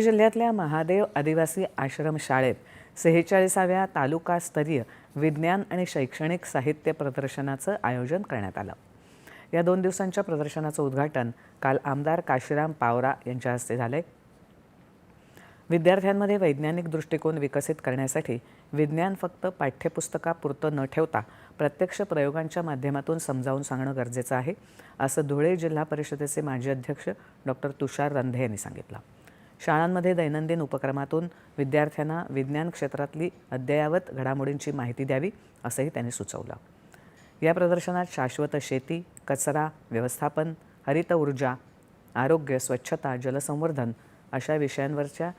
जिल्ह्यातल्या महादेव आदिवासी आश्रम शाळेत 46व्या तालुकास्तरीय विज्ञान आणि शैक्षणिक साहित्य प्रदर्शनाचं आयोजन करण्यात आलं। या 2 दिवसांच्या प्रदर्शनाचं उद्घाटन काल आमदार काशीराम पावरा यांच्या हस्ते झाले। विद्यार्थ्यांमध्ये वैज्ञानिक दृष्टिकोन विकसित करण्यासाठी विज्ञान फक्त पाठ्यपुस्तकापुरतं न ठेवता प्रत्यक्ष प्रयोगांच्या माध्यमातून समजावून सांगणं गरजेचं आहे, असं धुळे जिल्हा परिषदेचे माजी अध्यक्ष डॉक्टर तुषार रंधे यांनी सांगितलं। शाळांमध्ये दैनंदिन उपक्रमातून विद्यार्थ्यांना विज्ञान क्षेत्रातली अद्ययावत घडामोडींची माहिती द्यावी, असंही त्यांनी सुचवलं। या प्रदर्शनात शाश्वत शेती, कचरा व्यवस्थापन, हरित ऊर्जा, आरोग्य, स्वच्छता, जलसंवर्धन अशा विषयांवरच्या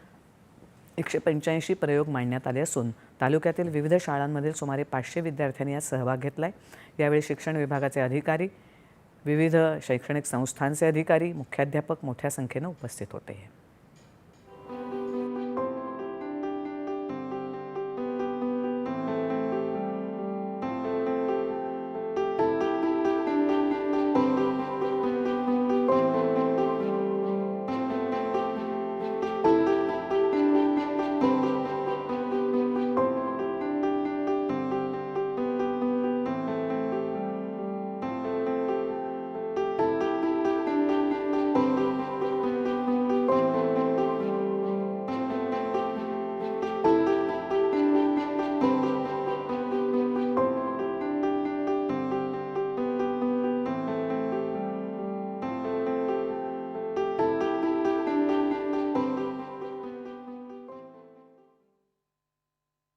185 प्रयोग मांडण्यात आले असून तालुक्यातील विविध शाळांमधील सुमारे 500 विद्यार्थ्यांनी यात सहभाग घेतलाय। यावेळी शिक्षण विभागाचे अधिकारी, विविध शैक्षणिक संस्थांचे अधिकारी, मुख्याध्यापक मोठ्या संख्येने उपस्थित होते।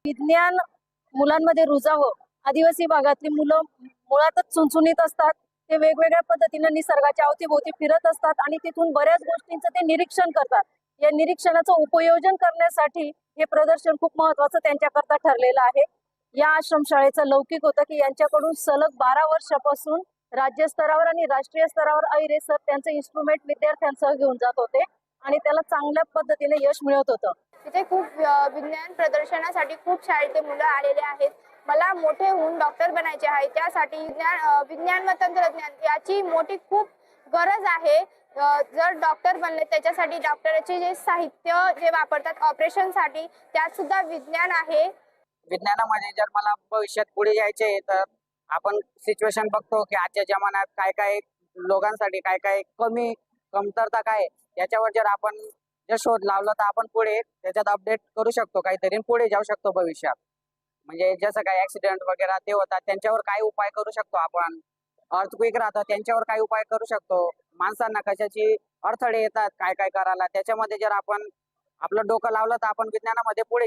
विज्ञान मुलांमध्ये रुजावं। आदिवासी भागातली मुलं मुळातच चुणचुणीत असतात। ते वेगवेगळ्या पद्धतीने निसर्गाच्या अवतीभोवती फिरत असतात आणि तिथून बऱ्याच गोष्टींचं ते निरीक्षण करतात। या निरीक्षणाचं उपयोजन करण्यासाठी हे प्रदर्शन खूप महत्त्वाचं त्यांच्याकरता ठरलेलं आहे। या आश्रमशाळेचं लौकिक होतं की यांच्याकडून सलग 12 वर्षापासून राज्य स्तरावर आणि राष्ट्रीय स्तरावर ऐरे सर त्यांचे इन्स्ट्रुमेंट विद्यार्थ्यांसह घेऊन जात होते आणि त्याला चांगल्या पद्धतीने यश मिळत होतं। इथे खूप विज्ञान प्रदर्शनासाठी खूप शाळेचे मुलं आलेले आहेत। मला मोठे होऊन डॉक्टर बनायचे आहे, त्यासाठी विज्ञान व तंत्रज्ञान याची मोठी खूप गरज आहे। जर डॉक्टर बनले त्याच्यासाठी डॉक्टरचे जे साहित्य जे वापरतात ऑपरेशनसाठी त्यात सुद्धा विज्ञान आहे। विज्ञानामध्ये जर मला भविष्यात पुढे जायचे तर आपण सिच्युएशन बघतो की आजच्या जमान्यात काय काय लोकांसाठी काय काय कमतरता काय याच्यावर जर आपण शोध लावला तर आपण पुढे त्याच्यात अपडेट करू शकतो, काहीतरी पुढे जाऊ शकतो भविष्यात। म्हणजे जसं काही ऍक्सिडेंट वगैरे ते होतात त्यांच्यावर काय उपाय करू शकतो आपण, अर्थक्वेक राहतात त्यांच्यावर काय उपाय करू शकतो, माणसांना कशाची अडथळे येतात काय काय करायला, त्याच्यामध्ये जर आपण आपलं डोकं लावलं तर आपण विज्ञानामध्ये पुढे